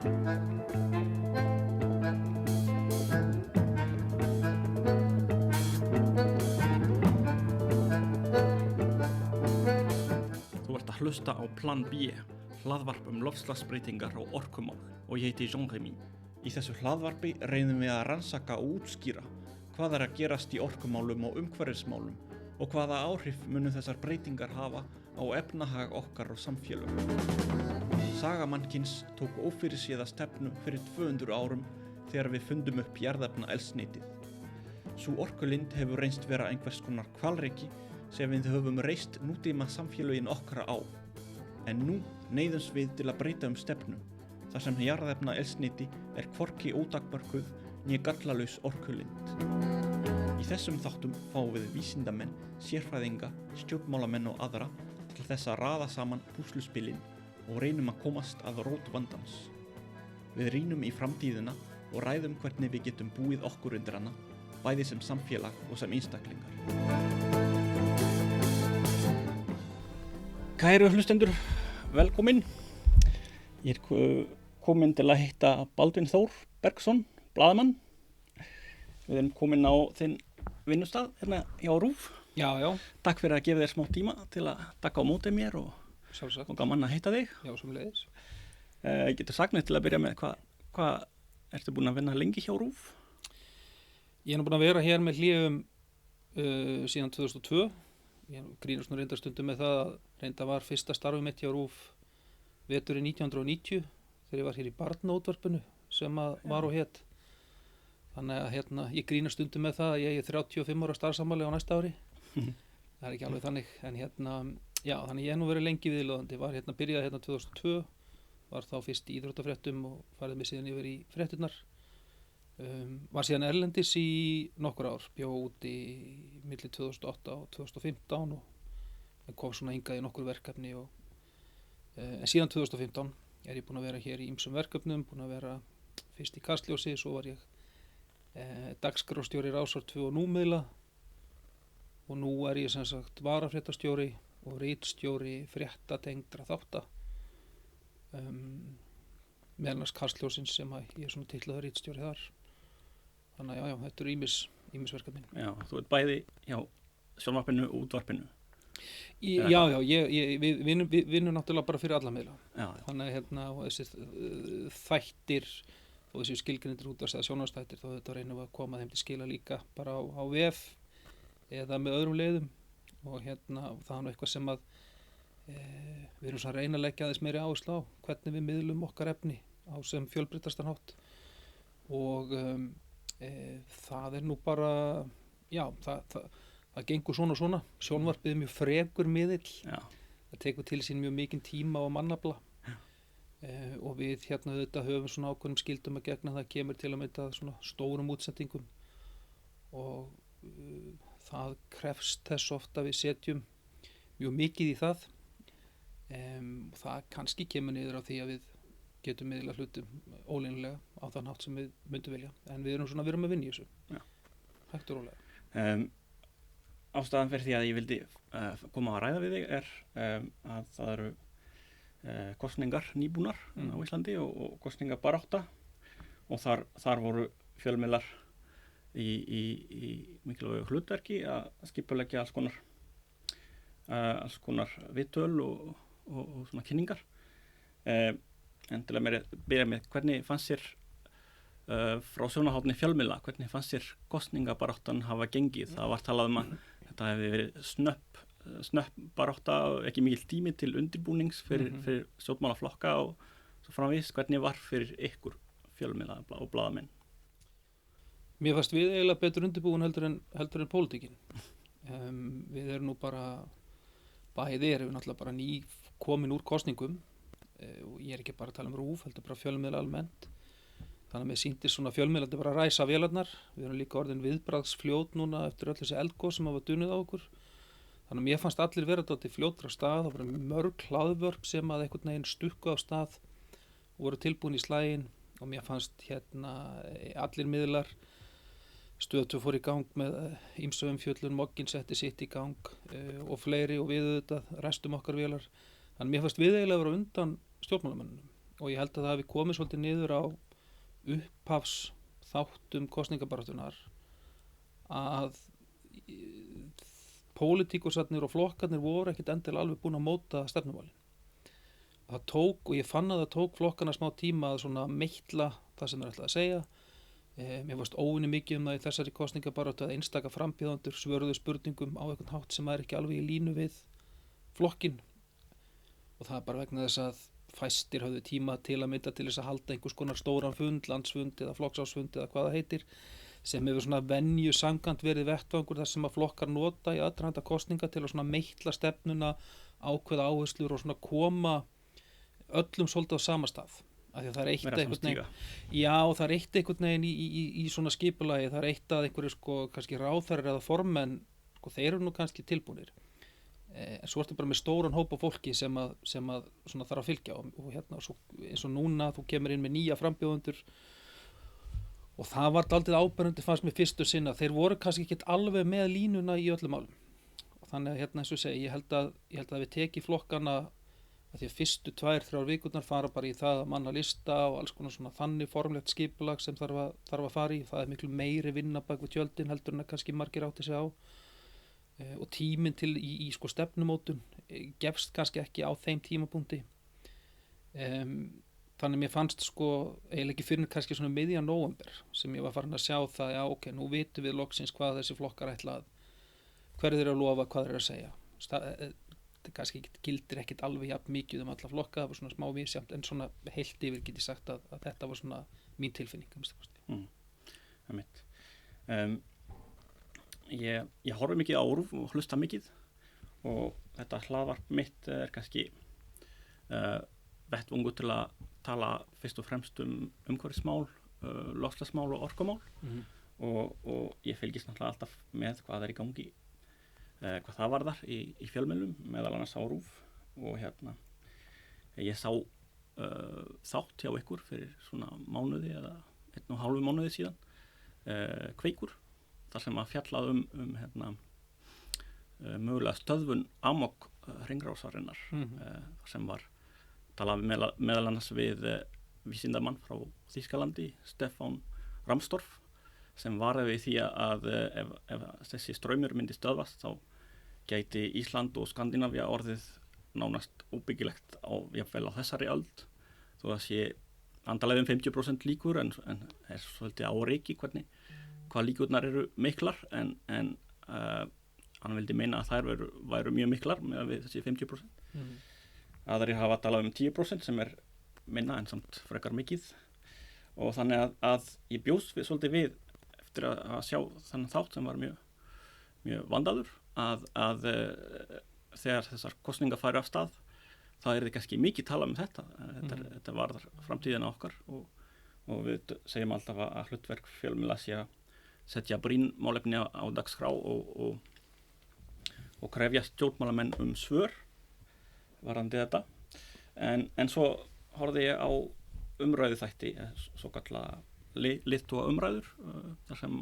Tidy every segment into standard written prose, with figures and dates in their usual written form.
Þú ert að hlusta á Plan B, hlaðvarp loftslagsbreytingar og orkumál, og ég heiti Jean-Rémy. Í þessu hlaðvarpi reynum við að rannsaka og útskýra hvað að gerast í orkumálum og umhverfismálum og hvaða áhrif munu þessar breytingar hafa á efnahag okkar og samfélög. Saga mannkyns tók ófyrirséða stefnu fyrir 200 árum þegar við fundum upp jarðefnaeldsneytið. Sú orkulind hefur reynst vera einhvers konar hvalreki sem við höfum reist nútíma samfélögin okkar á. En nú neyðumst við til að breyta stefnu, þar sem jarðefnaeldsneyti hvorki ótakmörkuð né gallalaus orkulind. Í þessum þáttum fáum við vísindamenn, sérfræðinga, stjórnmálamenn og aðra til þess að raða saman púsluspilin og reynum að komast að rót vandans. Við rýnum í framtíðina og ræðum hvernig við getum búið okkur undir hana, bæði sem samfélag og sem einstaklingar. Kæru hlustendur, velkomin. Ég komin til að hitta Baldvin Þór Bergsson, blaðamann. Við erum komin á þinn vinnustað hérna hjá RÚV. Já. Takk fyrir að gefa þér smá tíma til að taka á móti mér og gaman að hitta þig. Já, sömuleiðis. Getur sagt mér til að byrja með hvað ertu búin að vinna lengi hjá RÚV? Ég er búin að vera hér með hléum síðan 2002. Ég grínast nú reyndar stundum með það að reynda var fyrsta starfið mitt hjá RÚV veturinn 1990 þegar ég var hér í barnaútvarpinu sem að var og hét. Þannig að ég grínast stundum með það að ég er 35 ára starfsafmæli á næsta ári. Það er ekki alveg þannig, en já, þannig ég er nú verið lengi viðloðandi. Var byrjaði 2002, var þá fyrst í íþróttafréttum og farið mig síðan yfir í frétturnar. Var síðan erlendis í nokkur ár, bjó út í milli 2008 og 2015 og kom svona hingað í nokkur verkefni. En síðan 2015 er ég búinn að vera hér í ýmsum verkefnum, búinn að vera fyrst í Kastljósi, svo var ég dagskrárstjóri Rásar 2 og Númiðla og nú er ég sem sagt varafréttastjóri og ritstjóri fréttatengdra þátta meðal annars Kastljósins sem ég er svona titlaður ritstjóri þar. Þannig að já, þetta eru ýmis verkefni. Já, þú ert bæði hjá sjónvarpinu og útvarpinu. Já, við vinnum náttúrulega bara fyrir alla miðla. Já. Þannig að þessi þættir og þessi skilgreindir útvarps eða sjónvarpsþættir, þá þetta reynum við að koma þeim til skila líka bara á vef eða með öðrum leiðum og það er eitthvað sem að við erum svona að reyna að leggja aðeins meiri áherslu á hvernig við miðlum okkar efni á sem fjölbreyttastan hátt og það er nú bara það gengur svona og svona. Sjónvarpið er mjög frekur miðill. Já. Það tekur til sín mjög mikinn tíma og mannafla. Og við auðvitað höfum svona ákveðnum skyldum að gegna, það kemur til að mynda svona stórum útsendingum og það krefst þess oft að við setjum mjög mikið í það. Það kannski kemur niður á því að við getum miðla hlutum ólínulega á þann hátt sem við myndum vilja, en við erum að vinna í þessu. Já. Hægt og rólega. Ástæðan fyrir því að ég vildi koma að ræða við þig er að það eru kosningar nýbúnar á Íslandi og kosningabarátta og þar voru fjölmiðlar í mikilvægu hlutverki að skipuleggja alls konar viðtöl og svona kynningar. En til að byrja með, hvernig fannst sér frá sjónarhorni fjölmiðla, hvernig fannst sér kosningabaráttan hafa gengið? Það var talað að þetta hefði verið snöpp barátta, ekki mikil tími til undirbúnings fyrir stjórnmálaflokka og svo framvegis. Hvernig var fyrir ykkur fjölmiðla og blaðamenn? Mér fannst við eiginlega betur undirbúin heldur en pólitíkin. Við erum nú bara bæði erum við náttúrulega bara komin úr kosningum og ég er ekki bara að tala RÚV, heldur bara fjölmiðla almennt. Þannig að mér sýndist svona fjölmiðlandi bara að ræsa vélarnar. Við erum líka orðin viðbragðsfljót núna eftir öll þessi eldgos sem hafa dunið á okkur. Þannig að mér fannst allir vera til fljótra stað, það voru mörg hlaðvörp sem að einhvern veginn stukku á stað og voru tilbúin í slaginn og mér fannst allir miðlar. Stöð 2 fór í gang með ýmsu umfjöllun, Mogginn setti sitt í gang og fleiri og við auðvitað ræstum okkar vélar. Þannig að mér fannst við eiginlega vera undan stjórnmálamönnunum og ég held að það hafi komið svolítið niður á upphafs þáttum kosningabaratunar að pólitíkusarnir og flokkarnir voru ekkit endilega alveg búin að móta stefnumálin. Það tók, og ég fann að það tók flokkana smá tíma að svona meitla það sem þeir ætlaði að segja. Mér varst óvinni mikið það í þessari kosningabaratu að einstaka frambjóðendur svöruðu spurningum á einhvern hátt sem er ekki alveg í línu við flokkin, og það er bara vegna þess að fæstir höfðu tíma til að mynda til þess að halda einhvers konar stóran fund, landsfund eða flokksásfund eða hvað það heitir, sem hefur svona venju samkvæmt verið vettvangur þar sem að flokkar nota í aðdraganda kosninga til að svona meitla stefnuna, ákveða áherslur og svona koma öllum svolítið á sama stað. Af því að það er eitt einhvern veginn, já, það er eitt einhvern veginn í svona skipulagi, það er eitt að einhverju sko kannski ráðherrar eða formenn, sko þeir eru nú kannski tilbúnir, en svo ertu bara með stóran hóp af fólki sem að svona þarf að fylgja og hérna svo, eins og núna þú kemur inn með nýja frambjóðendur og það var dálítið áberandi fannst mér fyrstu sinna, þeir voru kannski ekki alveg með línuna í öllum málum, og þannig að hérna eins og segi, ég held að við teki flokkana að því að fyrstu 2-3 vikurnar fara bara í það að manna lista og alls konar svona þannig formlegt skipulag sem þarf að fara í, það er miklu meiri vinna bak við tjöldin heldur en að kannski margir átti sig á, og tíminn til í sko stefnumótun gefst kannski ekki á þeim tímapunkti, þannig mér fannst sko eiginlega ekki fyrir kannski svona miðjan nóvember sem ég var farin að sjá það, já ok, nú vitum við loksins hvað þessi flokkar ætla að hverju þeir eru að lofa, hvað þeir eru að segja. Það kannski gildir ekkit alveg jafn mikið alla flokka, það var svona smá vísjamt, en svona heilt yfir get ég sagt að þetta var svona mín tilfinning. Það er mitt. Ég horfi mikið á RÚV og hlusta mikið, og þetta hlaðvarp mitt er kannski vettvangur til að tala fyrst og fremst umhverfismál, loftslagsmál og orkumál, og ég fylgist náttúrulega alltaf með hvað er í gangi, hvað það varðar í fjölmiðlum, meðal annars á RÚV, og hérna ég sá þátt hjá ykkur fyrir svona mánuði eða 1,5 mánuði síðan, Kveikur, þar sem að fjallað hérna mögulega stöðvun amok hringrásarinnar, þar sem var talað meðal annars við vísindamann frá Þýskalandi, Stefán Ramstorff, sem varaði við því að ef þessi straumur myndi stöðvast þá gæti Ísland og Skandinavía orðið nánast óbyggilegt jafnvel á þessari öld, þó að sé andalega 50% líkur, en er svolítið á reiki hvað líkurnar eru miklar, en hann vildi meina að þær væru mjög miklar með þessi 50%. Aðrir hafa talað 10% sem er minna en samt frekar mikið, og þannig að ég bjóst svolítið við eftir að sjá þannig þátt sem var mjög vandaður, að þegar þessar kosningar færu af stað, það er kannski mikið talað þetta. Þetta varðar framtíðina okkar, og við segjum alltaf að hlutverk fjölmiðla sé að setja brýn málefni á dagskrá og krefja stjórnmálamenn svör varðandi þetta. En svo horfði ég á umræðu þætti, svo kallar leiðtoga umræður, þar sem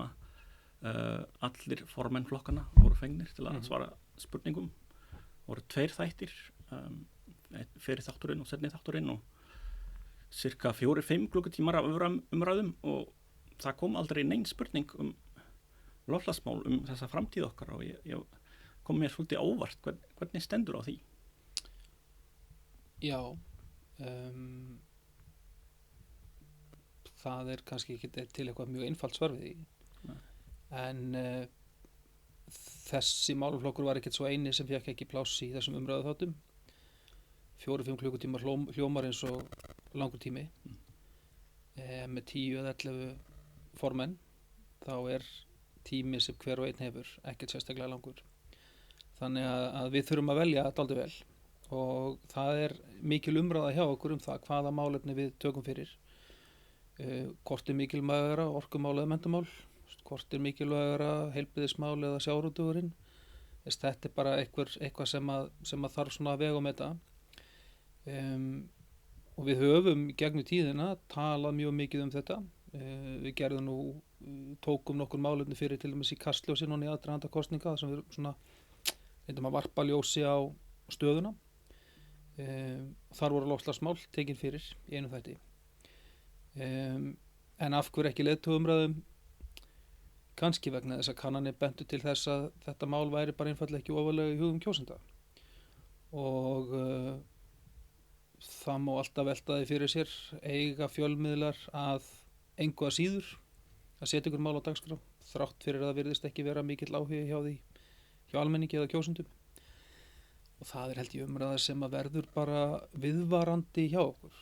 allir formenn flokkana voru fengnir til að svara spurningum. Voru 2 þættir, fyrir þátturinn og seinni þátturinn, og cirka 4-5 klukkutímar af umræðum, og það kom aldrei nein spurning loftslagsmál, þessa framtíð okkar, og ég kom mér svolítið óvart hvernig stendur á því. Já, það er kannski ekki til eitthvað mjög einfalt svar við því, en þessi málaflokkur var ekkert svo eini sem fékk ekki pláss í þessum umræðu þáttum. 4-5 klukkutímar hljómar eins og langur tími, með 10 eða 11 formenn, þá er tími sem hver og einn hefur ekkert sérstaklega langur. Þannig að við þurfum að velja dálítið vel, og það er mikil umræða hjá okkur það hvaða málefni við tökum fyrir, hvort er mikilvægara orkumál eða menntamál, hvort er mikilvægara heilbrigðismál eða sjávarútvegurinn. Þetta er bara eitthvað sem að þarf svona að vega og meta, og við höfum gegnum tíðina talað mjög mikið þetta. Við gerðum tókum nokkur málefni fyrir til dæmis í Kastljósi núna í aðdraganda kosninga, þar sem við svona reyndum að varpa ljósi á stöðuna, Þar voru loftslagsmál tekin fyrir í einu þætti. En af hverju ekki leiðtogaumræðum? Kannski vegna þess að kannanir bentu til þess að þetta mál væri bara einfaldlega ekki ofarlega í hugum kjósenda. Og það má alltaf velta því fyrir sér, eiga fjölmiðlar að engu að síður að setja ykkur mál á dagskrá, þrátt fyrir að það virðist ekki vera mikill áhugi hjá almenningi eða kjósendum. Og það held ég umræða sem að verður bara viðvarandi hjá okkur.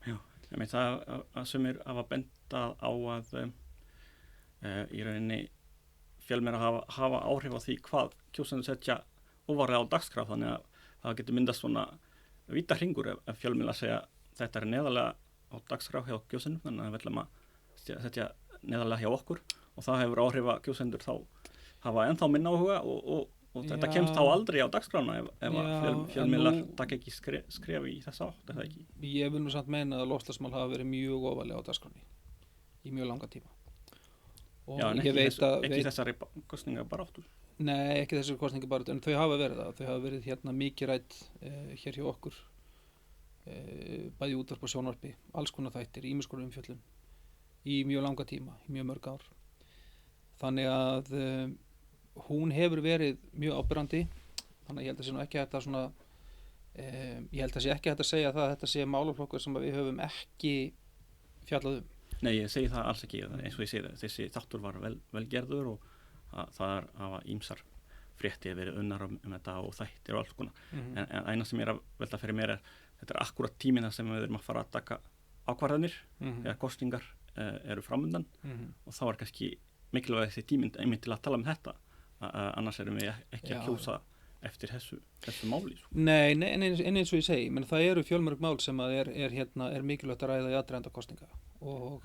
Já, ég meit það að sumir hafa bendað á að í rauninni fjölmiðlar hafa áhrif á því hvað kjósendur setja ofarlega á dagskrá, þannig að það getur myndast svona vítahringur ef fjölmiðlar segja þetta neðarlega á dagskrá hjá kjósendum, þannig að við ætlum að setja neðarlega hjá okkur og það hefur áhrif að kjósendur þá hafa ennþá minna áhuga og þetta kemst þá aldrei á dagskrána ef fjölmiðlar taka ekki skref í þessa átt, er það ekki? Ég vil nú samt meina að loftslagsmál hafa verið mjög ofarlega á dagskráni í mjög langa tíma. Og já, en ekki þessari kosningabaráttu. Nei, ekki þessari kosningabaráttu, en þau hafa verið það. Þau hafa verið hérna mikið rædd hér hjá okkur, bæði útvarp og sjónvarpi, alls konar þættir, ýmiss konar umfjöllun í mjög langa tíma, í mjög mörg ár. Þannig að hún hefur verið mjög áberandi, þannig að ég held að sé nú ekki hægt að svona, ég held að sé ekki hægt að segja það að þetta sé málaflokkur sem við höfum ekki fjallað um. Nei, ég segi það alls ekki, eins og ég segi það, þessi þáttur var vel gerður og það hafa ýmsar fréttir verið unnar þetta og þættir og alls konar. En eina sem ég að velta fyrir mér þetta akkúrat tíminn þar sem við erum að fara að taka ákvarðanir eða kosningar eru framundan og þá kannski mikilvæg þessi tíminn einmitt til að tala þetta, annars erum við ekki að kjósa eftir þessu máli. Nei, en eins og ég segi, menn það eru fjölmörg mál sem að er mikilvægt að ræða í aðdraganda kosninga og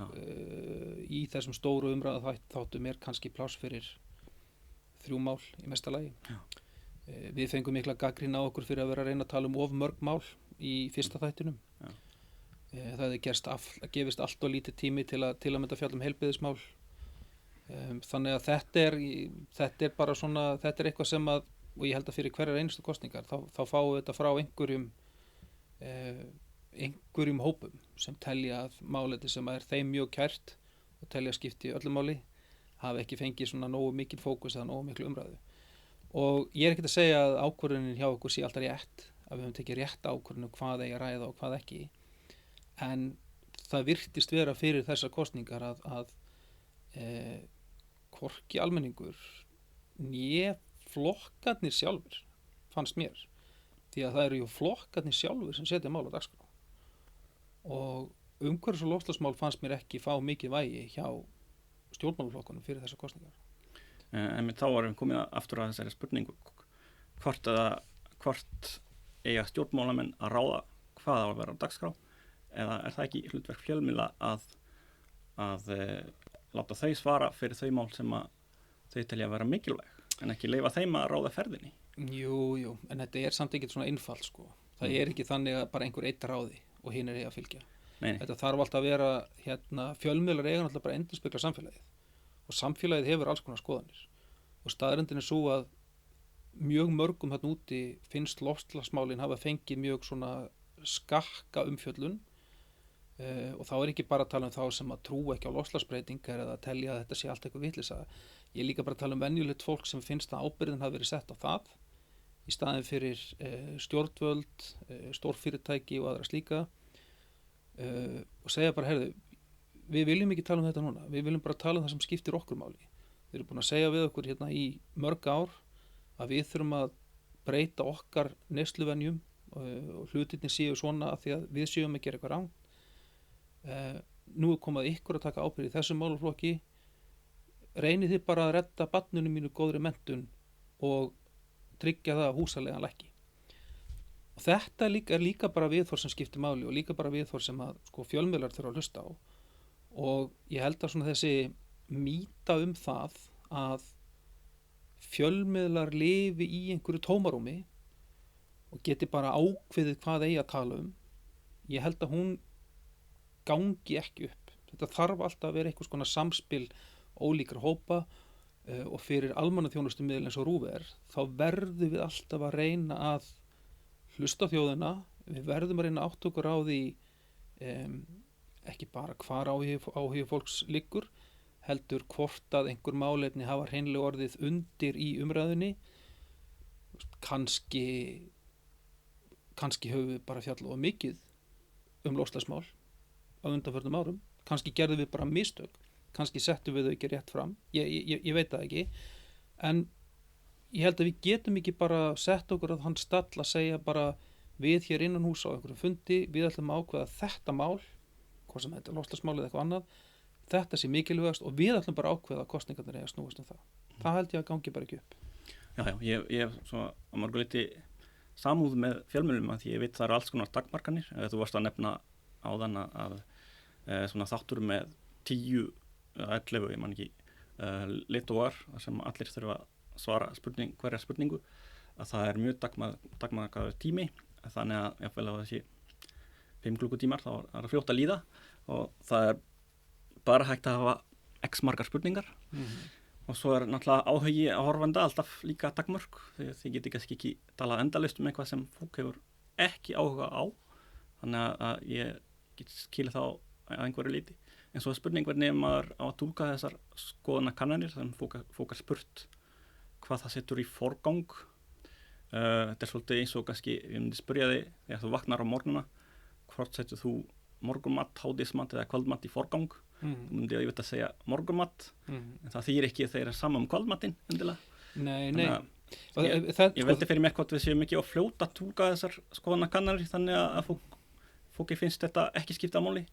í þessum stóru umræða þáttum kannski pláss fyrir 3 mál í mesta lagi. Við fengum mikla gagnrýni á okkur fyrir að vera að reyna að tala um of mörg mál í fyrsta þættinum. Það hefði gefist allt og lítið tími til að mynda fjalla um heilbrigðismál. Þannig að þetta er bara svona, þetta eitthvað sem að, og ég held að fyrir hverjar einustu kosningar þá fáum við þetta frá einhverjum hópum sem telja að málefni sem er þeim mjög kært og telja skipti öllu máli hafi ekki fengið svona nógu mikil fókus eða nógu miklu umræðu. Og ég ekkert að segja að ákvörðunin hjá okkur sé alltaf rétt, að við höfum tekið rétt ákvörðun hvað eigi að ræða og hvað ekki, en það virtist vera fyrir þessar kosningar að hvorki almenningur né flokkarnir sjálfur, fannst mér, því að það eru flokkarnir sjálfur sem setja mál á dagskrá og umhverfis- og loftslagsmál fannst mér ekki fá mikið vægi hjá stjórnmálaflokkunum fyrir þessar kosningar. En þá erum við komið aftur að þessari spurningu hvort eiga stjórnmálamenn að ráða hvað á að vera á dagskrá, eða er það ekki hlutverk fjölmiðla að láta þau svara fyrir þau mál sem að þau telja að vera mikilvæg en ekki leyfa þeim að ráða ferðinni? Jú, en þetta samt ekki svona einfalt sko. Það ekki þannig að bara einhver eitt ráði og hinn eiga að fylgja. Nei. Þetta þarf alltaf að vera, fjölmiðlar eiga alltaf bara endurspegla samfélagið og samfélagið hefur alls konar skoðanir og staðreyndin er svo að mjög mörgum þarna úti finnst loftslagsmálin hafa fengið mjög svona skakka umfjöllun og þá ekki bara að tala um þá sem að trúa ekki á loftslagsbreytingar eða að telja að þetta sé allt eitthvað vitleysa. Ég líka bara að tala um venjulegt fólk sem finnst að ábyrgðin hafi verið sett á það í staðin fyrir stjórnvöld, stórfyrirtæki og aðra slíka og segja bara, heyrðu, við viljum ekki tala um þetta núna, við viljum bara tala um það sem skiptir okkur máli. Við erum búin að segja við okkur hérna í mörg ár að við þurfum að breyta okkar neysluvenjum og hlutirnir séu svona að því að við séum að gera eitthvað rangt. Nú komað ykkur að taka ábyrgð í þessum málaflokki, reynið þið bara að redda barninu mínu góðri menntun og tryggja það að húsaleigan lækki. Og þetta er líka bara viðhorf sem skiptir máli og líka bara viðhorf sem að fjölmiðlar þurfa að hlusta á. Og ég held að svona þessi mýta um það að fjölmiðlar lifi í einhverju tómarúmi og geti bara ákveðið hvað eigi að tala um, ég held að hún gangi ekki upp. Þetta þarf alltaf að vera einhvers konar samspil ólíkra hópa og fyrir almannaþjónustumiðil eins og RÚV þá verðum við alltaf að reyna að hlusta á þjóðina, við verðum að reyna að átta okkur á því ekki bara hvar áhugi fólks liggur, heldur hvort að einhver málefni hafa hreinlega orðið undir í umræðunni. Kannski höfum við bara fjallað of mikið loftslagsmál á undanförnum árum, kannski gerðum við bara mistök, kannski settum við þau ekki rétt fram, ég veit það ekki, en ég held að við getum ekki bara sett okkur að hann stall að segja bara við hér innan hús á einhverjum fundi, við ætlum að ákveða þetta mál, hvað sem þetta er loftslagsmál eða eitthvað annað, þetta sé mikilvægast og við ætlum bara að ákveða að kosningarnir eiga að snúast um það. Það held ég að gangi bara ekki upp. Já, ég er svo að mörgu leyti samúð með fjölmiðlum að ég veit það eru alls konar takmarkanir. Þú varst að nefna áðan að svona þáttur með 10, 11, ég man ekki, leiðtogar sem allir þurfa að svara hverja spurningu, að það er mjög takmarkaður tími, þannig að jáfnvel að þessi 5 klukkutímar þá er það fljótt að líða og það er bara hægt að hafa x margar spurningar. Og svo er náttúrulega áhugi að horfanda alltaf líka takmörk, þegar þið getur kannski ekki talað endalaust um eitthvað sem fólk hefur ekki áhuga á, þannig að ég get skilið þá að einhverju leyti. En svo er spurning hvernig maður á að túlka þessar skoðanakannanir, sem fólk er spurt hvað það setur í forgang. Þetta er svolítið eins og kannski, ég myndi spyrja þig, þegar þú vaknar á morgnuna, hvort setur þú morgunmat, hádegismat eða kvöldmat í forgang? Þú myndi að ég veit að segja morgunmat, en það þýr ekki að þeir eru saman kvöldmatinn endilega. Nei. Ég veldi fyrir mér hvort við séum ekki á fljóta að túlka þessar skoðanakannanir þannig að fólki finnst þetta ekki skipta máli.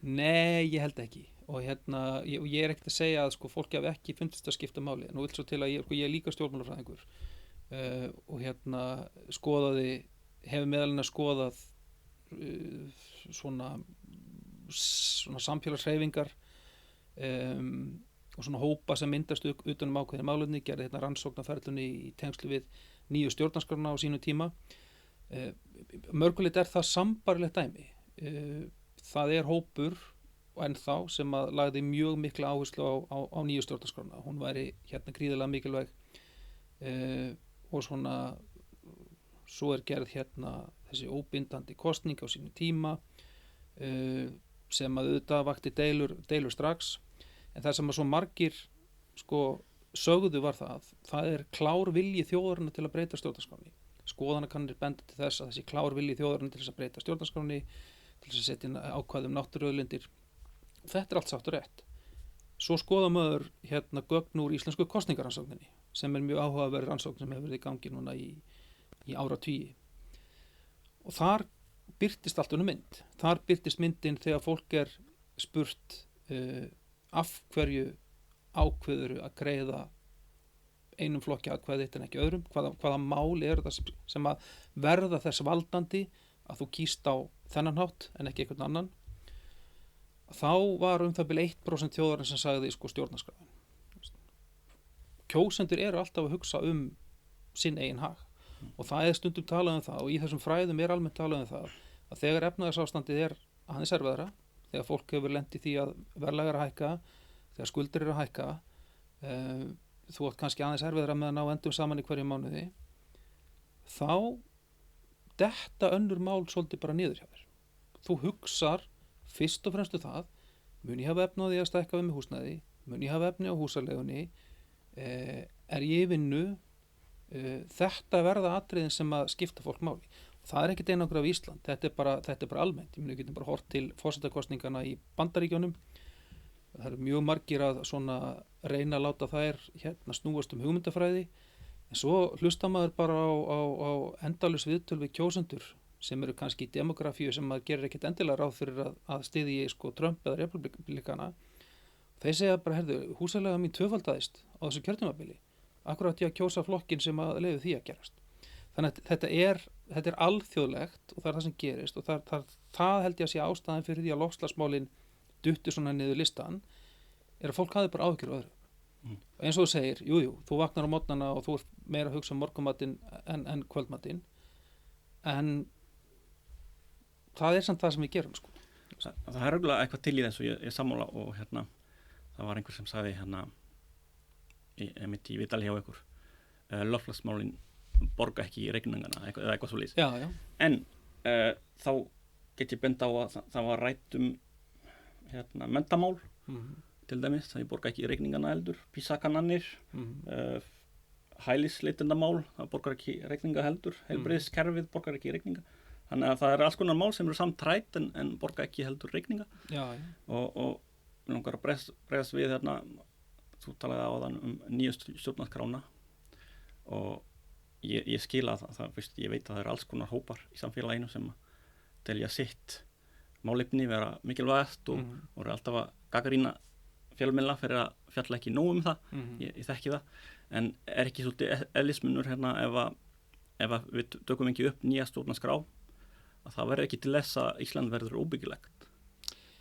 Nei, ég held ekki. Og ég er ekkert að segja að fólki hafi ekki fundist að skipta máli. Nú vill svo til að ég er líka stjórnmálafræðingur og hefur meðalina skoðað svona samfélagshreyfingar og svona hópa sem myndast utan ákveðin málefni, gerði rannsóknarferlunni í tengslu við nýju stjórnarskrárna á sínu tíma. Mörgulegt er það sambarlegt dæmi. Það er hópur ennþá sem að lagði mjög mikla áherslu á nýju stjórnarskrárna. Hún væri gríðarlega mikilvæg og svona svo er gerð þessi óbindandi kosning á sínu tíma sem að auðvitað vakti deilur strax, en það sem að svo margir sögðu var það er klár vilji þjóðarinnar til að breyta stjórnarskránni. Skoðanakannir benda til þess að þessi klár vilji þjóðarinnar til þess að breyta stjórnarskránni, til þess að setja inn ákvæði náttúruauðlindir. Þetta er allt sátt og rétt. Svo skoða maður gögn úr íslensku kosningarannsókninni, sem er mjög áhugaverð rannsókn sem hefur verið í gangi núna í áratugi. Og þar birtist allt önnur mynd. Þar birtist myndin þegar fólk er spurt af hverju ákveður að greiða einum flokki atkvæði en ekki öðrum, hvaða mál er það sem að verða þess valdandi að þú kýst á þennan hátt en ekki einhvern annan. Þá var það bil 1% þjóðarinn sem sagði stjórnarskráin. Kjósendur eru alltaf að hugsa sinn eigin hag. Og það er stundum talað það og í þessum fræðum er almennt talað það að þegar efnahagsástandið er aðeins erfiðara, þegar fólk hefur lent í því að verðlag er að hækka, þegar skuldir eru að hækka, þú átt kannski aðeins erfiðara með að ná endum saman í hverju mánuði, þá detta önnur mál svolítið bara niður hjá þér. Þú hugsar fyrst og fremst það, mun ég hafa efni á því að stækka við með húsnæði, mun ég hafa efni á húsalegunni, er ég í vinnu, þetta verða atriðin sem að skipta fólk máli. Það er ekkert einangrað af Ísland, þetta er bara almennt. Ég getum bara hort til forsetakosningana í Bandaríkjunum. Það eru mjög margir að reyna að láta þær snúast hugmyndafræði, en svo hlusta maður bara á endalaus viðtöl við kjósendur sem eru kannski í demografíu sem maður gerir ekkert endilega ráð fyrir að styðji Trump eða republikana. Þeir segja bara, húsalega mín tvöfaldaðist á þessu kjörtímabili. Akkurat ég að kjósa flokkin sem að leyfi því að gerast. Þannig að þetta er alþjóðlegt og það er það sem gerist og það held ég að sé ástæðan fyrir því að loftslagsmálin duttu svona niður listan, er að fólk hafi bara áhyggjur öðru. Eins og þú segir, þú vaknar á morgnana og þú ert meira að hugsa morgunmatinn en kvöldmatinn, en það er samt það sem við gerum. Það er auðvitað eitthvað til í þessu, ég sammála og það var einhver sem sagði í vitali hjá ykkur, loftslagsmálin borga ekki í reikningana eða eitthvað svo lýs. Já, já. En þá get ég benda á að það var rætt menntamál til dæmis, það ég borga ekki í reikningana heldur, PISA-kannanir, hælisleitendamál, það borgar ekki reikninga heldur, heilbrigðiskerfið borgar ekki reikninga. Þannig að það alls konar mál sem eru samt rætt en borga ekki heldur reikninga. Já, já. Og mér langar að bregðast við þú talaði áðan nýju stjórnarskrána og ég skila það fyrst, ég veit að það eru alls konar hópar í samfélaginu sem telja sitt málefni vera mikilvægast og eru alltaf að gagnrýna fjölmiðla fyrir að fjalla ekki nóg það, ég þekki það, en ekki svolítið eðlismunur ef við tökum ekki upp nýja stjórnarskrá að það verður ekki til þess að Ísland verður óbyggilegt.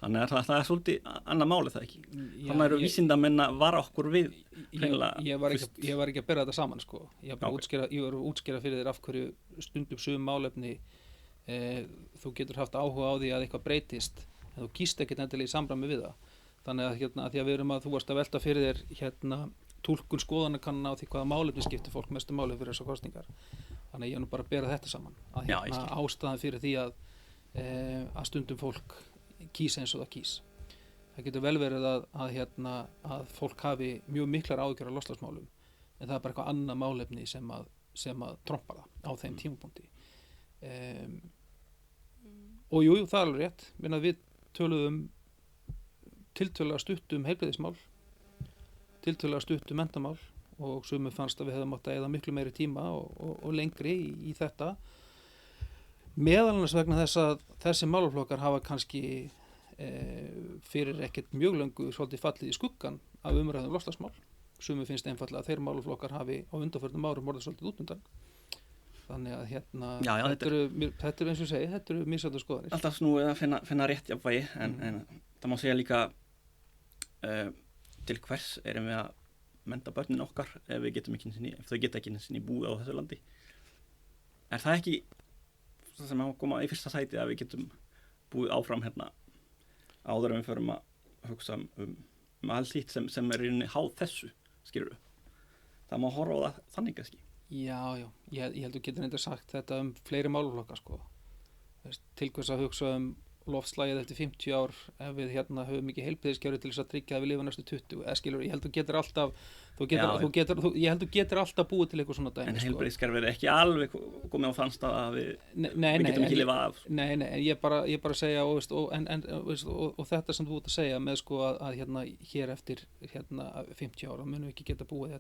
Þannig að það svolítið annað máli það ekki. Þannig eru vísindamenn að vara okkur við. Ég var ekki að bera þetta saman sko. Ég var að útskýra fyrir þér af hverju stundum sum málefni þú getur haft áhuga á því að eitthvað breytist en þú kýst ekkert endilega í samræmi við það. Þannig að því að við erum þú varst að velta fyrir þér túlkun skoðanakanna á því hvaða málefni skiptir fólk mestu máli fyrir þessar kosningar. Þannig að ég nú bara að bera þetta saman. Að ástæðan fyrir því að stundum fólk kýs eins og það kýs. Það getur vel verið að fólk hafi mjög miklar áhyggjur af loftslagsmálum en það er bara eitthvað annað málefni sem að trompar það á þeim tímapunkti. Og jú, það er alveg rétt. Við töluðum tiltölulega stutt heilbrigðismál, tiltölulega stutt menntamál og sumum fannst að við hefðum átt að eyða miklu meiri tíma og lengri í þetta. Meðal annars vegna þess að þessi málaflokkar hafa kannski fyrir ekkert mjög löngu svolítið fallið í skuggan af umræðum loftslagsmál. Sumum finnst einfaldlega að þeir málaflokkar hafi á undanförnum árum orðið svolítið út undan. Þannig að þetta er eins og ég segi, þetta eru misjálfur skoðanir. Alltaf snúið að finna rétt jafnvægi en það má segja líka til hvers erum við að mennta börnin okkar ef þau geta ekki einu sinni búið á þessu landi. Er það ekki það sem að koma í fyrsta sæti að við getum búið áfram áður en við förum að hugsa allt hitt sem er í rauninni háð þessu, skilurðu? Það má horfa á það þannig kannski. Já, ég held að getur eitthvað sagt þetta fleiri málaflokka sko. Til hvers að hugsa loftslagið eftir 50 ár ef við höfum ekki heilbrigðiskerfi til þess að tryggja að við lifum næstu 20 skilur, ég held að getur alltaf ég held að getur alltaf búið til eitthvað svona dæmi. En heilbrigðiskerfi er ekki alveg komið á þann stað að við getum ekki lifað af. Nei, ég bara segja og þetta sem þú ert að segja með sko að hér eftir 50 ára munum við ekki geta búið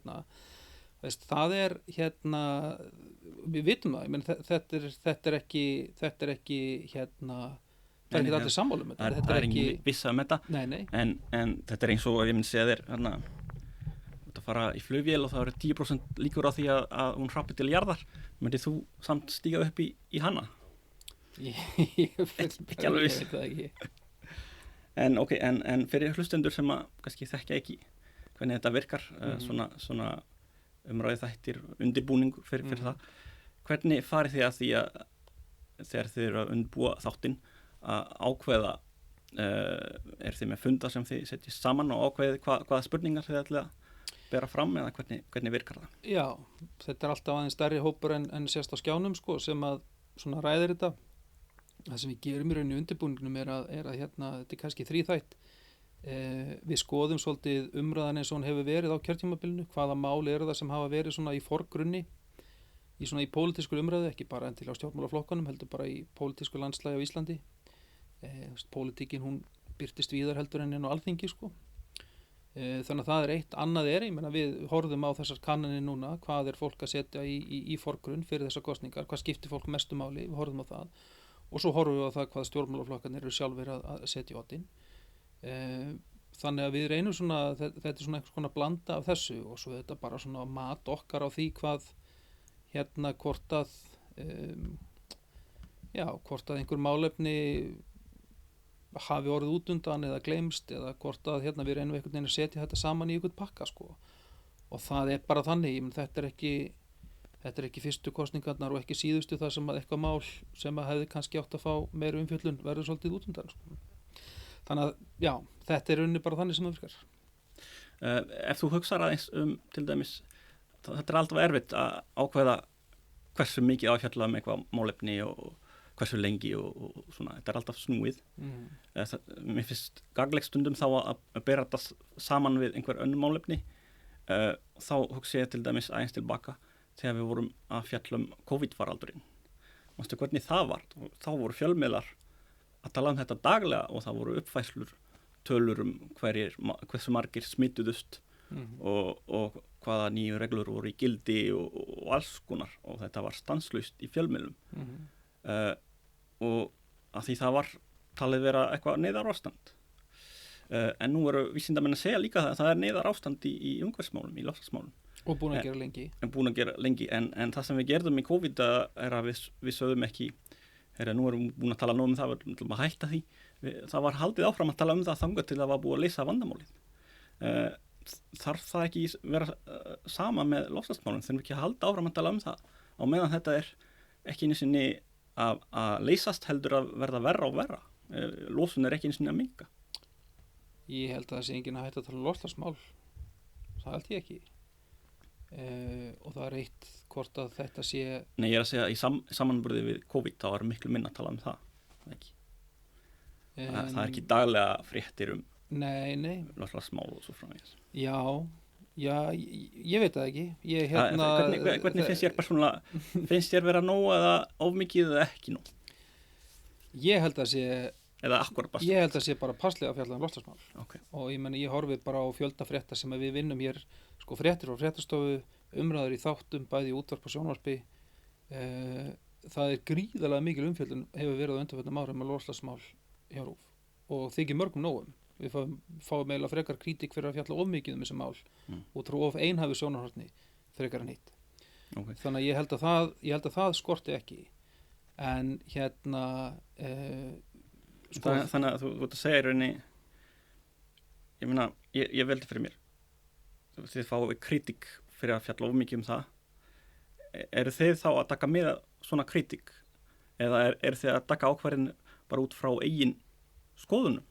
það er við vitum það, ég meina þetta er ekki það er ekki allir sammála um þetta. Það er engin vissa þetta. Nei. En þetta er eins og ég myndi segja þér að fara í flugvél og það eru 10% líkur á því að hún hrappi til jarðar. Myndið þú samt stíga upp í hana? Ekki alveg viss. En fyrir hlustendur sem að kannski þekkja ekki hvernig þetta virkar, svona umræðu þættir, undirbúningur fyrir það. Hvernig farið þið að því að þegar þið eru að undirbúa þáttinn að ákveða, er þið með funda sem þið setjið saman og ákveðið hvaða spurningar þið ætlið að bera fram eða hvernig virkar það? Já, þetta er alltaf aðeins stærri hópur en sést á skjánum sko, sem að svona ræðir þetta. Það sem við gerum í rauninni undirbúningnum er að þetta er kannski þríþætt. Við skoðum svolítið umræðan eins og hún hefur verið á kjörtímabilinu, hvaða mál eru það sem hafa verið svona í forgrunni í pólitísku umræðu, ekki bara endilega á stjórnmálaflokkunum, heldur bara í pólitísku landslægi á Íslandi. Pólitíkin hún birtist víðar heldur en á Alþingi sko. Þannig að það er eitt. Annað ég meina við horfum á þessar kannanir núna, hvað er fólk að setja í forgrunn fyrir þessar kosningar, hvað skiptir fólk mestu máli, við horfum á það og svo horfum við á það hvað stjórnmálaflokkarnir eru sjálfir að setja í oddinn. Þannig að við reynum svona, þetta er svona einhvers konar blanda af þessu og svo þetta bara svona mat okkar á því hvað hvort að hvort að einhver málefni hafi orðið út undan eða gleymst eða hvort að við reynum einhvern veginn að setja þetta saman í einhvern pakka sko. Og það er bara þannig, þetta er ekki fyrstu kosningarnar og ekki síðustu það sem að eitthvað mál sem að hefði kannski átt að fá meira umfjöllun verður svolítið út undan sko. Þannig að þetta er unni bara þannig sem það virkar. Ef þú hugsar aðeins til dæmis, þetta er alltaf erfitt að ákveða hversu mikið áfjalla eitthvað málefni og hversu lengi og svona, þetta alltaf snúið. Mér finnst gagnlegt stundum þá að bera þetta saman við einhver önnur málefni. Þá hugsa ég til dæmis aðeins tilbaka þegar við vorum að fjalla COVID-faraldurinn. Manstu hvernig það var? Þá voru fjölmiðlar að tala þetta daglega og það voru uppfæslur, tölur hversu margir smituðust og hvaða nýju reglur voru í gildi og alls konar og þetta var stanslaust í fjölmiðlum. Og að því það var talið vera eitthvað neyðarástand. En nú eru vísindamenn að segja líka að það neyðarástand í umhverfismálum, í loftslagsmálum. Og búin að gera lengi. En það sem við gerðum í COVID að við sögðum ekki, nú erum við búin að tala um það, við ætlum að hætta því. Það var haldið áfram að tala um það þangað til það var búið að leysa vandamálið. Þarf það ekki vera sama með loftslagsmálum, þurfum við ekki að halda áfram að tala um það á meðan þetta ekki einu sinni að leysast heldur að verða verra og verra. Losun ekki einu sinni að minnka. Ég held að það sé enginn að hætta að tala um loftslagsmál. Það held ég ekki. Og það eitt hvort að þetta sé... Nei, ég að segja í samanburði við COVID þá er miklu minna að tala um það. Ekki. Það ekki daglega fréttir Nei. Loftslagsmál og svo framvegis. Já, ég veit það ekki. Hvernig finnst þér persónulega, finnst þér vera nóg eða of mikið eða ekki nóg? Ég held að sé... Eða akkurat bara? Ég held að sé bara passlega að fjalla um loftslagsmál. Okay. Og ég horfi bara á fjölda frétta sem við vinnum hér, sko fréttir frá fréttastofu, umræður í þáttum, bæði í útvarp og sjónvarpi. Það gríðarlega mikil umfjöllun hefur verið á undanförnum árum með loftslagsmál hjá RÚV og þykir mörgum nógum. Við fáum eiginlega frekar kritík fyrir að fjalla of mikið um þessi mál og trú of einhæfu sjónarhorni frekar en hitt. Okay. Þannig að ég held að það skorti ekki. En Þannig að þú ert að segja í rauninni, ég meina, ég veldi fyrir mér, þið fáið kritík fyrir að fjalla of mikið um það, eru þið þá að taka með svona kritík eða eru þið að taka ákvarðin bara út frá eigin skoðunum,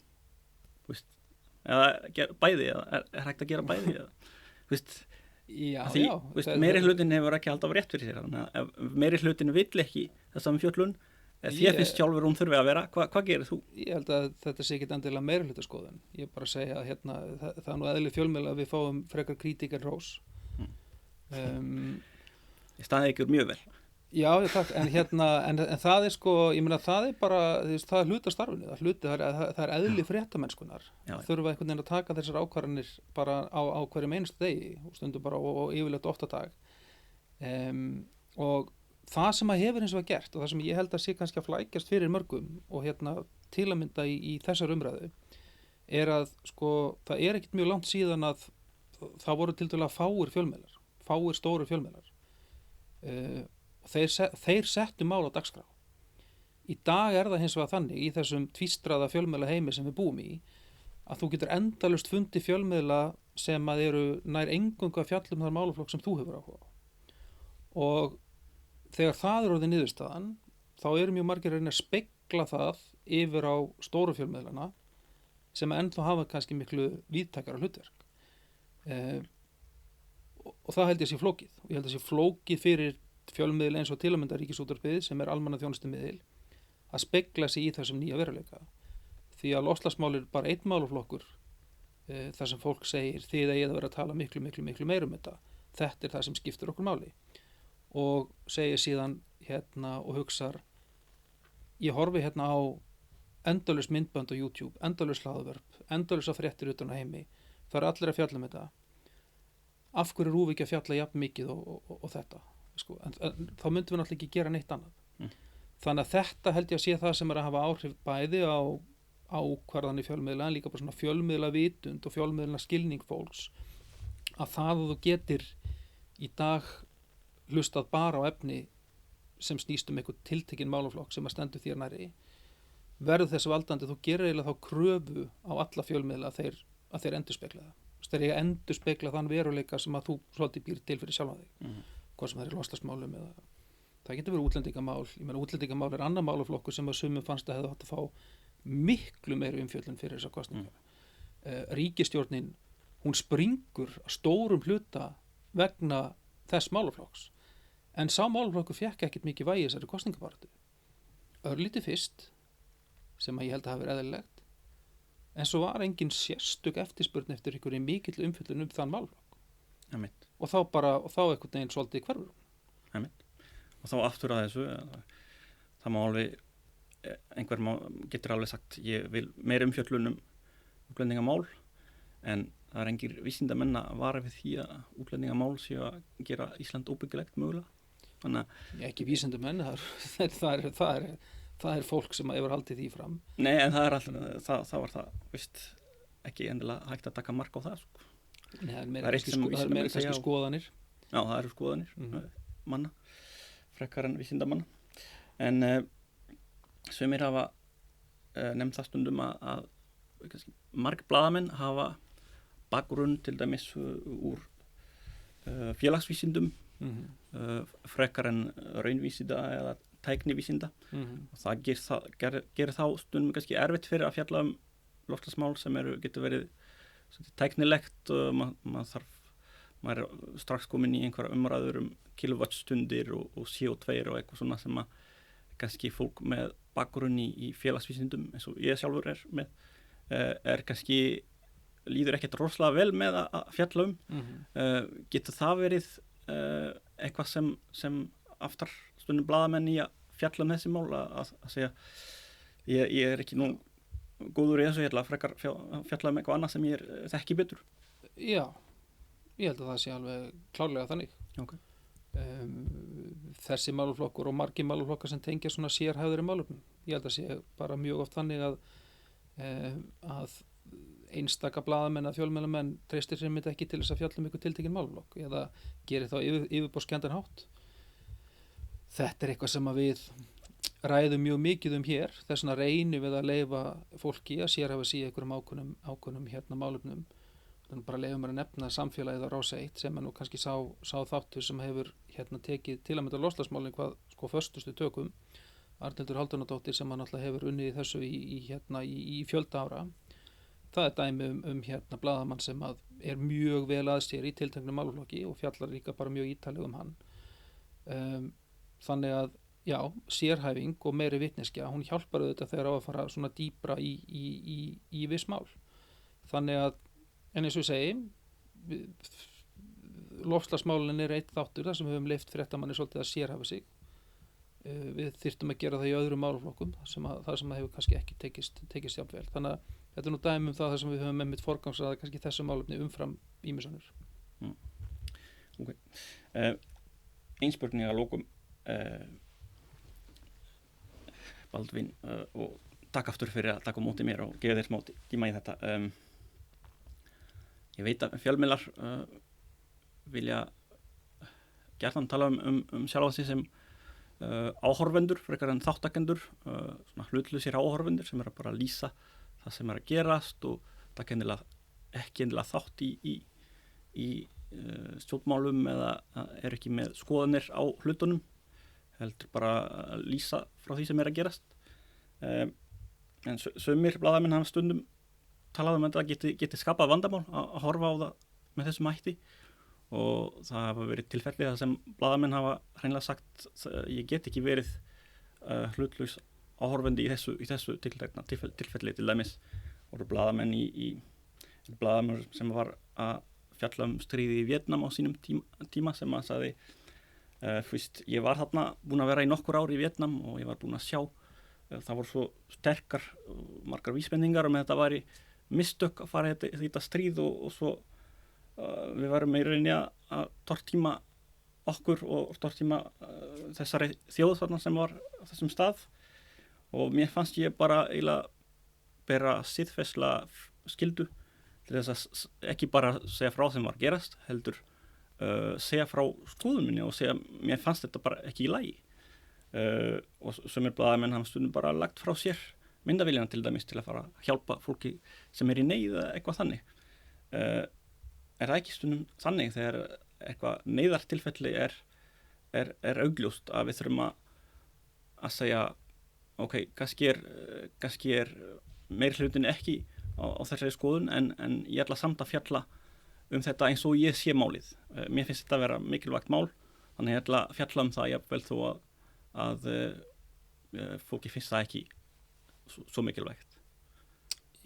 þú veist, eða bæði, eða hægt að gera bæði, eða, þú veist, meiri hlutin hefur ekki alltaf rétt fyrir sér, þannig að ef meiri hlutin vill ekki þessa fjöllun, þér finnst sjálfur hún þurfi að vera, hvað gerir þú? Ég held að þetta sé ekki endilega meirihlutaskoðun. Ég bara segja að það nú eðli fjölmiðla að við fáum frekar kritík en rós. Ég staði ykkur mjög vel. Já, takk, en það sko, ég meina það bara, það hluta starfinu, það eðli fréttamennskunar. Þurfa einhvern veginn að taka þessar ákvarðanir bara á hverjum einstu degi og stundum bara og yfirleitt oft á dag. Og það sem að hefur eins og að gert og það sem ég held að sé kannski að flækjast fyrir mörgum og til að mynda í þessar umræðu að sko það ekkert mjög langt síðan að það voru tiltölulega fáir stóru fjölmiðlar og þeir settu mál á dagskrá. Í dag það hins vegar þannig í þessum tvístraða fjölmiðla heimi sem við búum í að þú getur endalaust fundið fjölmiðla sem að eru nær eingöngu að fjalla þar málaflokk sem þú hefur áhuga á. Og þegar það orðið niðurstaðan, þá eru mjög margir að reyna að spegla það yfir á stóru fjölmiðlana sem ennþá hafa kannski miklu víðtækara hlutverk. Og það held ég sé flókið. Ég held að sé flókið fyrir fjölmiðl eins og til að mynda Ríkisútvarpið sem almannaþjónustumiðil að spegla sig í þessum nýja veruleika. Því að loftslagsmál bara einn málaflokkur þar sem fólk segir þið eigið að vera að tala miklu meira um þetta. Þetta það sem skiptir okkur máli. Og segir síðan og hugsar ég horfi á endalaus myndbönd á YouTube, endalaus hlaðvörp, endalaus fréttir utan á heimi, það allir að fjalla um þetta. Af hverju RÚV ekki að fjalla jafn mikið og þetta? Sko, en þá myndum við náttúrulega ekki gera neitt annað. Þannig að þetta held ég að sé það sem að hafa áhrif bæði á ákvarðanir fjölmiðla en líka bara svona fjölmiðla vitund og fjölmiðla skilning fólks að það að þú getir í dag hlustað bara á efni sem snýst einhver tiltekinn málaflokk sem að stendur þér nærri verður þessu valdandi þú gerir eiginlega þá kröfu á alla fjölmiðla að þeir endurspegla það. Þeir eiga endurspegla þann veruleika sem að þú svolítið býr til fyrir sjálfa þig. Hvað sem það loftslagsmálum eða það getur verið útlendingamál. Ég meina útlendingamál annar málaflokkur sem að sumum fannst að hefði átt að fá miklu meiri umfjöllun fyrir þessar kosningar. En sá málaflokkur fékk ekkert mikið vægi í þessari kosningabaráttu. Örlítið fyrst, sem að ég held að hafa verið eðlilegt, en svo var engin sérstök eftirspurn eftir einhverju mikill umfjöllun þann málaflokk. Einmitt. Og þá einhvern veginn svolítið hverfur. Einmitt. Og þá aftur að þessu, það má alveg, getur alveg sagt, ég vil meira umfjöllun útlendingamál, en það engir vísindamenn að vara við því að útlendingamál séu að gera Ísland óbyggilegt mögulega. Þannig að Ekki vísindamenn, það er fólk sem hefur haldið því fram. Nei, en það alltaf, það var það, veist, ekki endilega hægt að taka mark á það, sko. Nei, það er Það er eitt sem meira vísindamenn kannski segja og- skoðanir. Já, það eru skoðanir manna, frekar en vísindamanna. En sumir hafa nefnt það stundum að kannski, margir blaðamenn hafa bakgrunn til dæmis úr félagsvísindum, frekar en raunvísinda eða tæknivísinda. Og það gerir þá stundum kannski erfitt fyrir að fjalla loftslagsmál sem getur verið tæknilegt og maður er strax komin í einhverja umræður kilowattstundir og CO2 og eitthvað svona sem að kannski fólk með bakgrunn í félagsvísindum eins og ég sjálfur með kannski líður ekkert rosalega vel með að fjalla getur það verið eitthvað sem aftar stundum blaðamenn í að fjalla þessi mál að segja ég er ekki nú góður í þessu, ég ætla að frekar fjalla eitthvað annað sem ég þekki betur. Já, ég held að það sé alveg klárlega þannig. Okay. Þessi málaflokkur og margir málaflokkar sem tengja svona sérhæfðari málefnum. Ég held að sé bara mjög oft þannig að einstaka blaðamenn að fjölmiðlamenn treystir sér mitt ekki til þess að fjalla ykkur tiltekinn málaflokk eða gerir þá yfirborðskenndan hátt. Þetta er eitthvað sem að við ræðum mjög mikið hér, þess vegna reynum við að leyfa fólki að sérhæfa sig í einhverjum ákveðnum málefnum. Þannig bara leyfum við að nefna samfélagið á Rás 1 sem er nú kannski sá þáttur sem hefur tekið til að mynda loftslagsmálin hvað föstustu tökum. Arnhildur Hálfdánardóttir sem hann alltaf hefur unnið í þessu í fjölda ára. Það er dæmi blaðamann sem er mjög vel að sér í tilteknum málaflokki og fjallar líka bara mjög ítarlega hann. Þannig að já, sérhæfing og meiri vitneskja, hún hjálpar auðvitað þegar á að fara svona dýpra í viss mál. Þannig að, en eins og ég segi, loftslagsmálin er eitt þáttur þar sem við höfum leyft fréttamanni svolítið að sérhæfa sig. Við þyrftum að gera það í öðrum málaflokkum, það sem hefur kannski ekki tekist jafnvel. Þannig að þetta er nú dæmi það þar sem við höfum einmitt forgangsraða kannski þessu málefni umfram ýmis önnur. Ok. Ein spurning að lokum. Baldvin og takk aftur fyrir að taka á móti mér og gefa þér smá tíma í þetta. Ég veit að fjölmiðlar vilja gjarnan tala um sjálfa sig sem áhorfendur frekar en þáttakendur, svona hlutlausir áhorfendur sem bara að lýsa það sem að gerast og taka ekki endilega þátt í stjórnmálum eða ekki með skoðanir á hlutunum, heldur bara að lýsa frá því sem að gerast. En sumir blaðamenn hafa stundum talað að þetta geti skapað vandamál að horfa á það með þessum hætti og það hafa verið tilfelli það sem blaðamenn hafa hreinlega sagt ég get ekki verið hlutlaus áhorfandi í þessu tilfelli til dæmis voru blaðamenn blaðamenn sem var að fjalla stríði í Vietnam á sínum tíma sem að sagði fyrst, ég var þarna búin að vera í nokkur ár í Vietnam og ég var búin að sjá það voru svo sterkar margar vísbendingar og með þetta væri mistök að fara þetta stríð og svo við varum í rauninni að tortíma okkur og tortíma þessari þjóð þarna sem var á þessum stað og mér fannst ég bara eiginlega bera siðferðislega skyldu til þess að ekki bara segja frá sem var gerast heldur segja frá skoðun minni og segja mér fannst þetta bara ekki í lagi og sumir blaðamenn hafa stundum bara lagt frá sér myndaviljana til dæmis til að fara að hjálpa fólki sem í neyð eða eitthvað þannig er það ekki stundum þannig þegar eitthvað neyðartilfelli er augljóst að við þurfum að segja ok, kannski er meiri hlutin ekki á þessari skoðun en ég ætla samt að fjalla þetta eins og ég sé málið. Mér finnst þetta að vera mikilvægt mál Þannig ég ætla að fjalla það jafnvel þó að fólki finnst það ekki svo mikilvægt.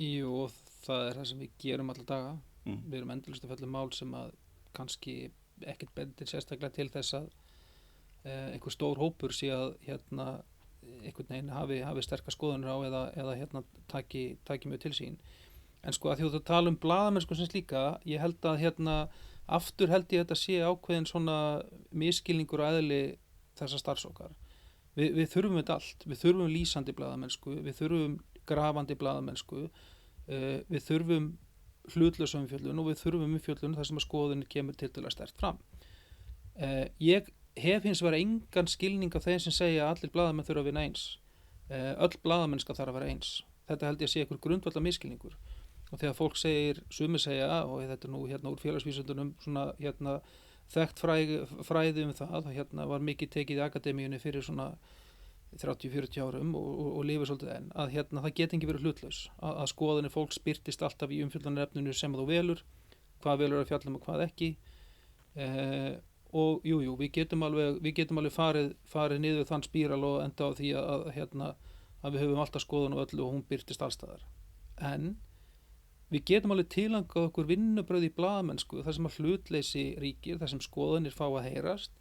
Jú, og það það sem við gerum alla daga. Mm. Við erum endalaust að fjalla mál sem að kannski ekkert bendir sérstaklega til þess að einhver stór hópur sé að einhvern veginn hafi sterkar skoðanir á eða taki mjög til sín. En sko að því þú tala blaðamennsku sem slíka, ég held að aftur held ég þetta sé ákveðin svona misskilningur á eðli þessa starfsokkar. Við þurfum þetta allt, við þurfum lýsandi blaðamennsku, við þurfum grafandi blaðamennsku, við þurfum hlutlausa umfjöllun og við þurfum umfjöllun þar sem að skoðunni kemur tiltölulega sterkt fram. Ég hef hins vegar engan skilning af þeim sem segja að allir blaðamenn þurfa að vinna eins. Öll blaðamennska þarf að vera eins. Þetta held ég að sé einhver grundvallar misskilningur. Og þegar fólk sumir segja, og þetta nú úr félagsvísindunum svona þekkt fræði það, var mikið tekið í akademíunni fyrir svona 30-40 árum og lifir svolítið enn, að það geti ekki verið hlutlaus, að skoðanir fólks birtist alltaf í umfjöllunarefninu sem þú velur, hvað velur að fjalla og hvað ekki, og jú, við getum alveg farið niður þann spíral og enda á því að við höfum alltaf skoðun og öllu og hún birtist allstaðar. En við getum alveg tilangað okkur vinnubröð í blaðamennsku, þar sem að hlutleysi ríkir, þar sem skoðanir fá að heyrast,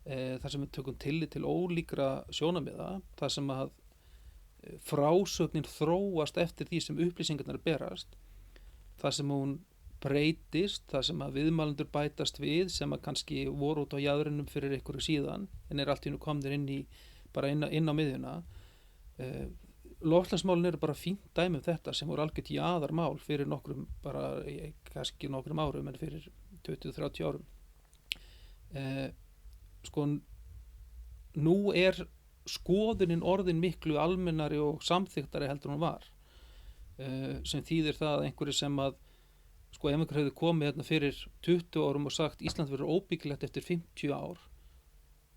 þar sem við tökum tillit til ólíkra sjónarmiða, þar sem að frásögnin þróast eftir því sem upplýsingarnar berast, þar sem hún breytist, þar sem að viðmælendur bætast við sem að kannski voru út á jaðrinum fyrir einhverju síðan en allt í einu komnir inn á miðjuna. Loftslagsmálin eru bara fínt dæmi þetta sem voru algjört jaðarmál fyrir kannski nokkrum árum en fyrir 20-30 árum. Sko nú skoðunin orðin miklu almennari og samþyktari heldur hún var, sem þýðir það að einhverju sem að ef einhver hefði komið fyrir 20 árum og sagt Ísland verður óbyggilegt eftir 50 ár,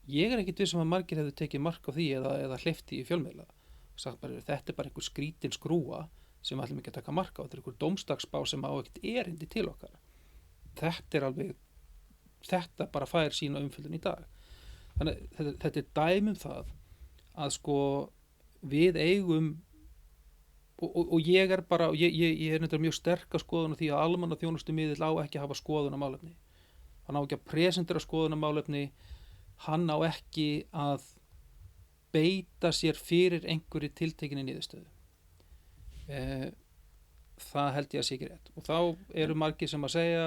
ég ekkert viss að margir hefði tekið mark á því eða hleypt í fjölmiðla og sagt bara þetta bara einhver skrítin skrúa sem við ætlum ekki að taka mark á, þetta einhver dómsdagsspá sem á ekkert erindi til okkar. Þetta bara fær sína umfjöllun í dag. Þannig þetta dæmi það að við eigum og ég mjög sterk að skoðun á því að almannaþjónustumiðill á ekki að hafa skoðun á málefni. Hann á ekki að presentera skoðun á málefni, hann á ekki að beita sér fyrir einhverju tiltekinni niðurstöðu. Það held ég að sé ekki rétt. Og þá eru margir sem að segja,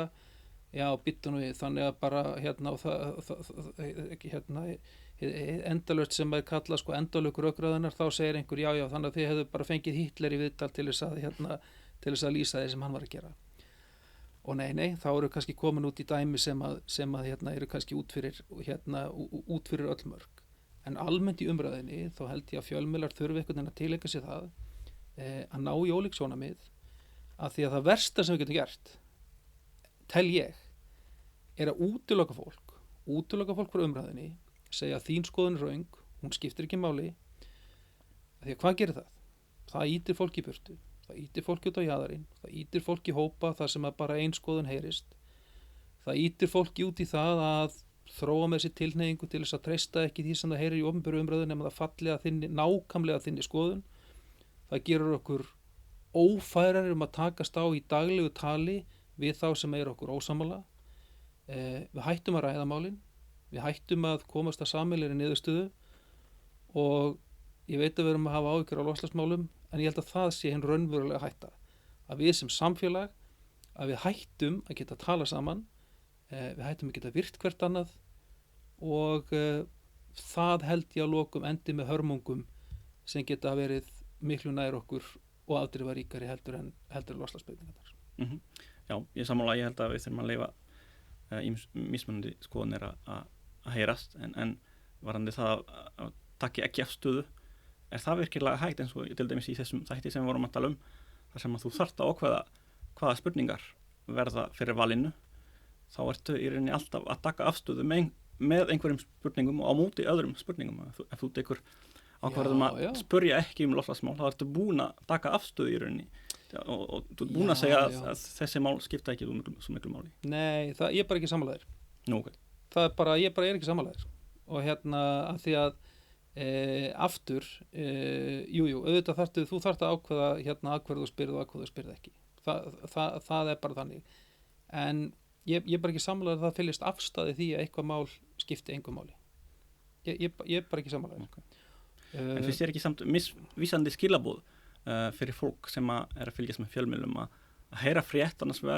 já, bittu nú við, þannig að bara endalaust sem er kallað endalöku rökræðunar, þá segir einhver já, þannig að þið hefðu bara fengið Hitler í viðtal til þess að lýsa því sem hann var að gera. Og nei, þá eru kannski komin út í dæmi sem að eru kannski út fyrir öll mörk. En almennt í umræðinni þá held ég að fjölmiðlar þurfi einhvern veginn að tileinka sér það að ná í ólík sjónarmið, að því að það versta sem við getum gert, tel ég, er að útiloka fólk frá umræðinni, segja að þín skoðun er röng, hún skiptir ekki máli, því að hvað gerir það? Það ýtir fólki í burtu, það ýtir fólki út á jaðarinn, það ýtir fólki í hópa þar sem að bara ein skoðun heyrist, það ýtir fólki út í það að þróa með sér tilhneigingu til þess að treysta ekki því sem það heyrir í opinberu umræðu nema það falli nákvæmlega þinni skoðun. Það gerur okkur ófærar að takast á í daglegu tali við þá sem eru okkur ósammála. Við hættum að ræða málin, við hættum að komast að sameiginlegri niðurstöðu og ég veit að við erum að hafa áhyggjur á loftslagsmálum, en ég held að það sé hinn raunverulega hætta. Að við sem samfélag, að við hættum að geta að tala saman, við hættum að geta virt hvert annað og það held ég að lokum endi með hörmungum sem geta verið miklu nær okkur og afdrifaríkari heldur en loftslagsbreytingarnar. Mm-hmm. Já, ég sammála, ég held að við þurfum að leyfa mismunandi skoðanir að heyrast en varandi það að taka ekki afstöðu, er það virkilega hægt eins og til dæmis í þessum þætti sem við vorum að tala þar sem að þú þarft að ákveða hvaða spurningar verða fyrir valinu, þá ertu í rauninni alltaf að taka afstöðu með einhverjum spurningum og á móti öðrum spurningum. Ef þú tekur ákvarðum að spurja ekki loftslagsmál, þá ertu búin að taka afstöðu í rauninni og þú ert búin að segja að þessi mál skipta ekki svo miklu máli. Nei, ég er bara ekki sammála þér. Nú, ok. það er bara, ég er ekki sammálaður og að því að aftur auðvitað þú þarft að ákveða að hverju þú spyrð og að hverju þú spyrð ekki það er bara þannig en ég er bara ekki sammálaður að það fylgist afstæði því að eitthvað mál skipti engu máli ég er bara ekki sammálaður okay. En finnst þér ekki samt misvísandi skilaboð fyrir fólk sem er að fylgjast með fjölmiðlum að heyra fréttarna sem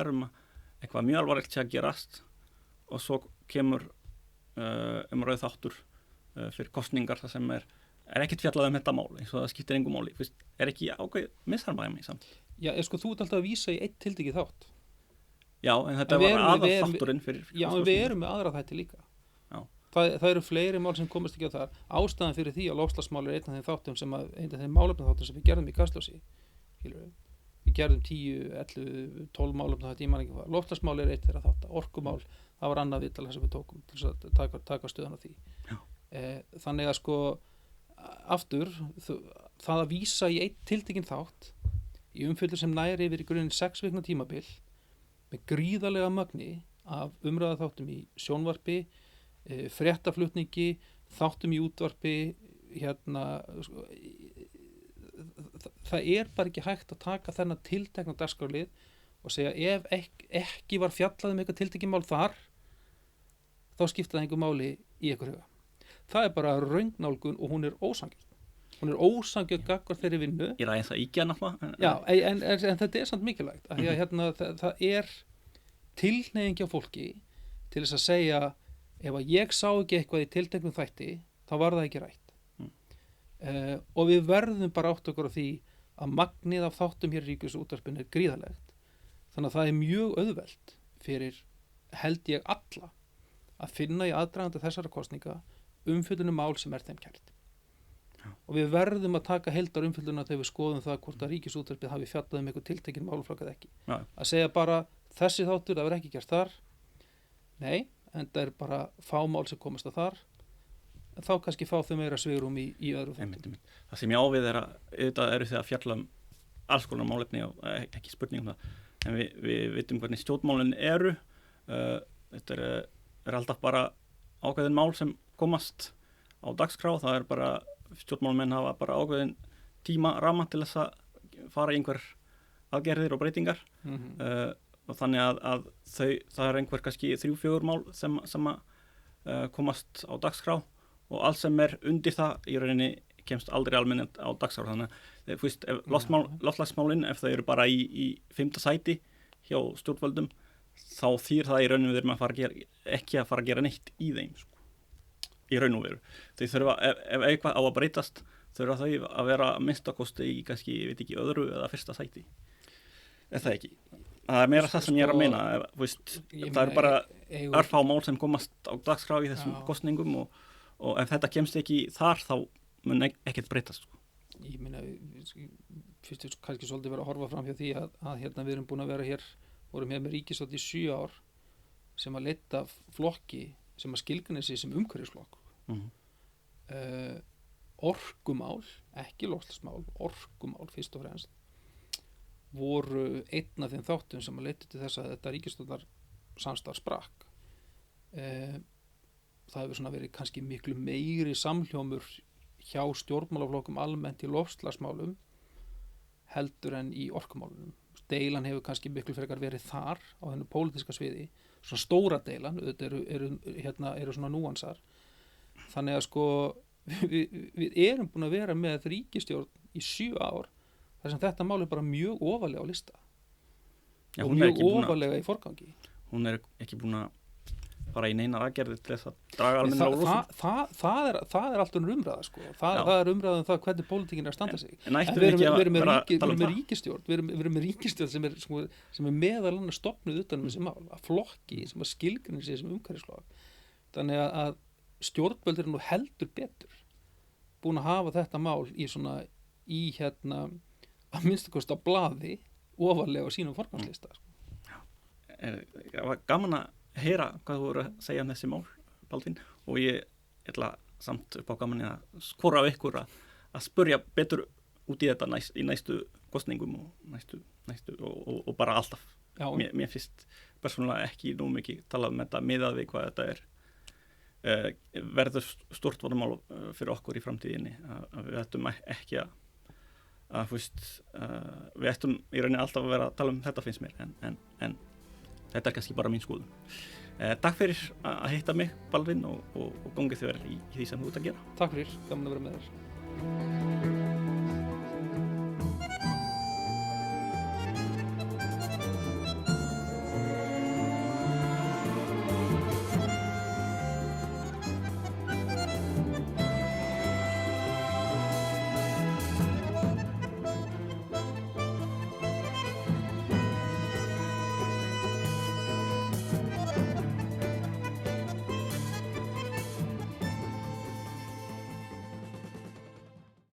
eitthvað mjög alvarlegt sé að gerast og svo kemur rauð þáttur fyrir kosningar það sem er ekkert fjallað þetta mál eins og það skiptir engu máli er ekki ákveð misharmæmi samt Já, þú ert alltaf að vísa í eitt tiltekið þátt Já, en þetta var aðal þátturinn fyrir Já, en við erum með aðra þætti líka Já. Það eru fleiri mál sem komast ekki á það ástæðan fyrir því að loftslagsmál er einn af þeim þáttum einn af þeim málefna þáttum sem við gerðum í Kastljósi við gerðum 10, 11, 12 málefna þátt ég man ekki hvað loftslagsmál er eitt þeirra þátt orkumál, það var annað viðtal sem við tókum til þess að taka stöðan á því þannig að sko aftur það að vísa í eitt tiltekinn þátt í umfjöllur sem næri yfir í grunninn 6 vikna tímabil með gríðarlega magni af umræða þáttum í sjónvarpi fréttaflutningi þáttum í útvarpi það er bara ekki hægt að taka þennan tiltekna dagskrárlið og segja ef ekki var fjallað eitthvað tiltekið mál þar þá skipta það einhver máli í einhver huga það er bara röngnálgun og hún er ósangjöld gagnvart þeirri vinnu Ég ræði það ekki Já, en þetta er samt mikilvægt að það er tilhneigingi á fólki til þess að segja ef að ég sá ekki eitthvað í tilteknum þætti þá var það ekki rætt og við verðum bara átt okkur á því að magnið af þáttum hér í Ríkisútvarpinu er gríðarlegt þannig að það er mjög auðvelt fyrir held ég alla að finna í aðdragandi þessara kosninga umfjöllunum mál sem er þeim kært og við verðum að taka heildar umfjölluna þegar við skoðum það hvort að Ríkisútvarpið hafi fjallað eitthvað tiltekinn málaflokk eða ekki að segja bara þessi þáttur það verður ekki gert þar nei, en það er bara fámál sem komast að þar en þá kannski fá þau meira svigrúm í öðru þáttum Það sem ég ávið að auðvitað eru þið að fjalla alls konar málefni og ekki spurning en við veitum hvernig stjórnmálin eru þetta er alltaf bara ákveðin mál sem komast á dagskrá það er bara stjórnmálamenn hafa bara ákveðin tímaramma til þess að fara í einhver aðgerðir og breytingar og þannig að það er einhver kannski 3-4 mál sem komast á dagskrá og allt sem er undir það í rauninni kemst aldrei almennt á dagskrá þannig að loftslagsmálin ef það eru bara í 5. sæti hjá stjórnvöldum þá þýr það í rauninni við erum ekki að fara að gera neitt í þeim í raun og veru þau þurfa, ef eitthvað á að breytast þurfa þau að vera minnstakosti í kannski, ég veit ekki, öðru eða 1. sæti er það ekki það er meira það sem ég er að meina það eru bara örfá mál sem komast á dagskrá í þessum kosningum og ef þetta kemst ekki þar þá mun ekkert breytast Ég meina, fyrst kannski svolítið vera að horfa fram hjá því að við erum búin að vera vorum hér með ríkisstjórn í 7 ár sem að leita flokki sem að skilgreina sig sem umhverfisflokk orkumál, ekki loftslagsmál orkumál fyrst og fremst voru einn af þeim þáttum sem að leita til þess að þetta ríkisstjórnar samstarf sprakk það hefur svona verið kannski miklu meiri samhljómur hjá stjórnmálaflokkum almennt í loftslagsmálum heldur en í orkumálunum deilan hefur kannski miklu frekar verið þar á þennu pólitíska sviði svona stóra deilan, þetta eru svona núansar þannig að sko við erum búin að vera með ríkisstjórn í 7 ár þar sem þetta mál er bara mjög ofarlega á lista og mjög ofarlega í forgangi hún er ekki búin að fara í neinar aðgerðir til þess að draga almenna á losun það er allt umræða sko. það er umræða það hvernig pólitíkin er að standa sig en við erum með ríkisstjórn við erum með ríkisstjórn sem er meðal annars stofnuð utan þessi mál að flokki sem að skilgreinir sig sem umhverfisflokk þannig að stjórnvöld eru nú heldur betur búin að hafa þetta mál í að minnstakosti á blaði ofarlega á sínum forgangslista Það var gaman að heyra hvað þú voru að segja þessi mál, Baldvin, og ég ætla samt upp á gaman að skora á ykkur að spurja betur út í þetta í næstu kosningum og bara alltaf. Mér finnst persónulega ekki nú mikið talað þetta miðað við hvað þetta verður stórt vandamál fyrir okkur í framtíðinni að við ættum ekki að við ættum í rauninni alltaf að vera að tala þetta finnst mér en þetta kannski bara mín skoðun. Takk fyrir að hitta mig Baldvin og gangið þér í því sem þú ert að gera. Takk fyrir, gaman að vera með þér.